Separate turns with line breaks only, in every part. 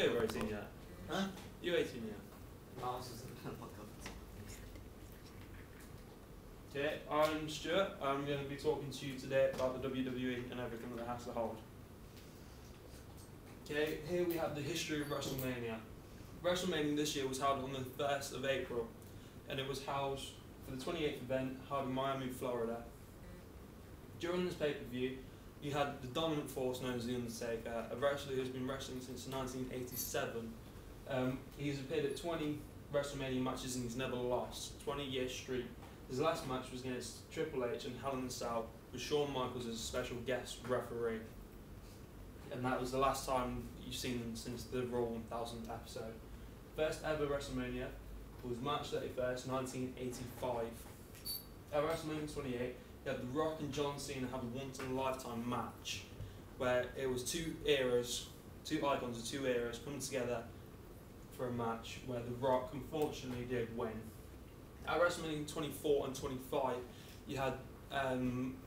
You're 18 yet?
Huh?
You 18 yet?
No, this isn't a podcast.
Okay, I'm Stuart. I'm going to be talking to you today about the WWE and everything that it has to hold. Okay, here we have the history of WrestleMania. WrestleMania this year was held on the 1st of April, and it was housed for the 28th event held in Miami, Florida. During this pay-per-view, you had the dominant force known as The Undertaker, a wrestler who's been wrestling since 1987. He's appeared at 20 WrestleMania matches and he's never lost, 20-year streak. His last match was against Triple H and Hell in a Cell with Shawn Michaels as a special guest referee. And that was the last time you've seen them since the Raw 1000 episode. First ever WrestleMania was March 31st, 1985. At WrestleMania 28, you had The Rock and John Cena have a once-in-a-lifetime match where it was two icons of two eras coming together for a match where The Rock unfortunately did win. At WrestleMania 24 and 25, you had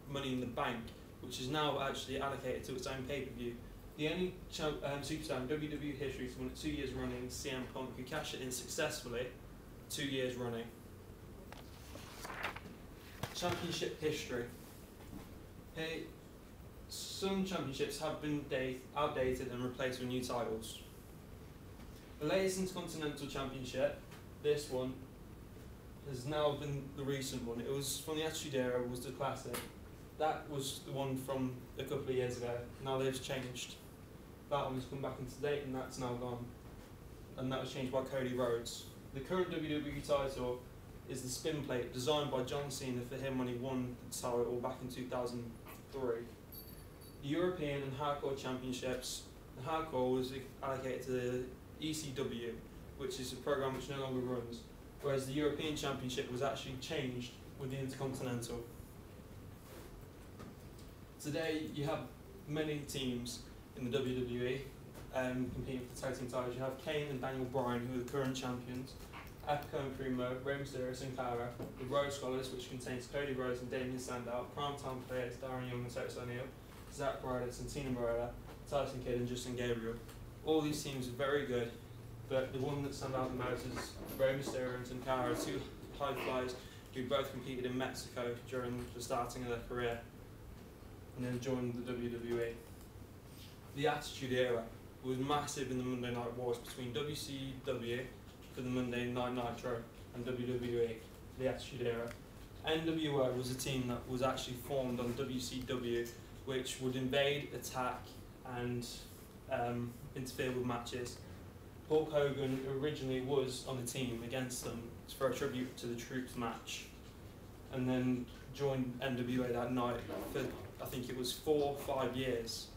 Money in the Bank, which is now actually allocated to its own pay-per-view. The only superstar in WWE history to win it 2 years running, CM Punk, who cashed it in successfully 2 years running. Championship history. Hey, some championships have been outdated and replaced with new titles. The latest Intercontinental Championship, this one, has now been the recent one. It was from the Attitude Era, was the classic. That was the one from a couple of years ago. Now they've changed. That one's come back into date and that's now gone. And that was changed by Cody Rhodes. The current WWE title is the spin plate, designed by John Cena for him when he won the title back in 2003. The European and Hardcore Championships, the Hardcore was allocated to the ECW, which is a program which no longer runs, whereas the European Championship was actually changed with the Intercontinental. Today you have many teams in the WWE competing for the tag team titles. You have Kane and Daniel Bryan, who are the current champions, Epico and Primo, Rey Mysterio, Sin Cara, the Rhodes Scholars, which contains Cody Rhodes and Damien Sandow, primetime players Darren Young and Titus O'Neil, Zack Ryder, Santino Marella, Tyson Kidd and Justin Gabriel. All these teams are very good, but the one that stands out the most is Rey Mysterio and Sin Cara, two high flyers who both competed in Mexico during the starting of their career and then joined the WWE. The Attitude Era was massive in the Monday Night Wars between WCW for the Monday Night Nitro and WWE, the Attitude Era. NWO was a team that was actually formed on WCW, which would invade, attack and interfere with matches. Hulk Hogan originally was on the team against them for a tribute to the Troops match, and then joined NWA that night for, I think it was 4 or 5 years.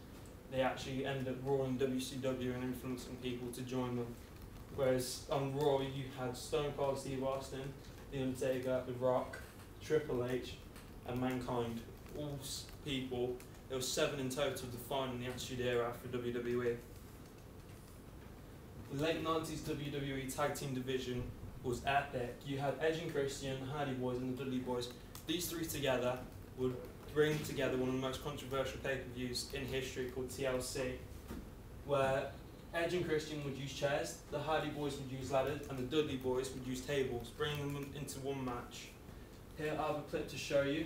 They actually ended up ruling WCW and influencing people to join them. Whereas on Raw you had Stone Cold Steve Austin, The Undertaker, The Rock, Triple H and Mankind. All people, there were 7 in total defining the Attitude Era for WWE. The late 90s WWE Tag Team division was epic. You had Edge and Christian, Hardy Boys and the Dudley Boys. These three together would bring together one of the most controversial pay-per-views in history called TLC, where Edge and Christian would use chairs, the Hardy Boys would use ladders, and the Dudley Boys would use tables, bringing them into one match. Here I have a clip to show you.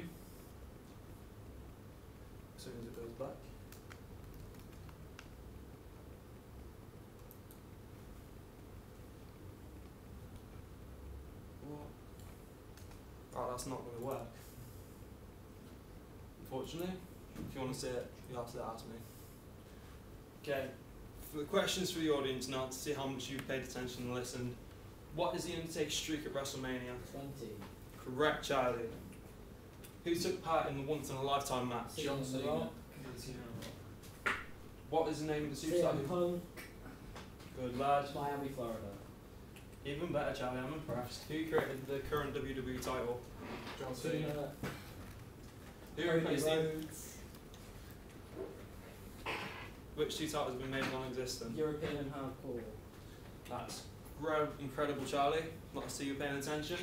As soon as it goes back. Oh, that's not going to work. Unfortunately, if you want to see it, you'll have to ask me. Okay, for the questions for the audience now to see how much you've paid attention and listened. What is the Undertaker's streak at WrestleMania?
20.
Correct, Charlie. Who took part in the once-in-a-lifetime match?
John Cena.
What is the name of the superstar?
CM Punk.
Good lad.
Miami, Florida.
Even better, Charlie, I'm impressed. Who created the current WWE title?
John Cena.
Who replaced Rhodes? Which two titles have been made non-existent?
European and Hardcore.
That's incredible, Charlie. Not to see you paying attention.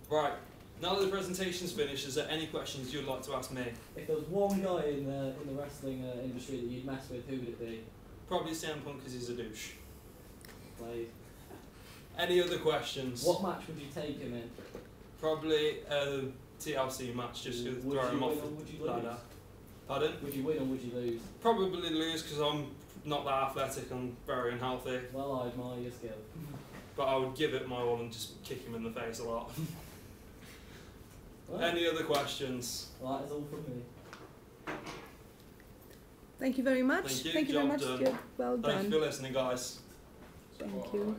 Right, now that the presentation's finished, is there any questions you'd like to ask me?
If there was one guy in the wrestling industry that you'd mess with, who would it be?
Probably CM Punk because he's a douche.
played.
Any other questions?
What match would you take him in?
Probably a TLC match, just to
Would
throw
you
him
win
off
or would you
the ladder.
lose?
Pardon?
Would you win or would you lose?
Probably lose because I'm not that athletic and very unhealthy.
Well, I admire your skill.
But I would give it my all and just kick him in the face a lot.
Well,
Any other questions?
well, that is all from me.
Thank you very much.
Thank you,
Thank you very
job
much.
done.
Good. Well
Thanks
done.
for listening, guys.
Thank you.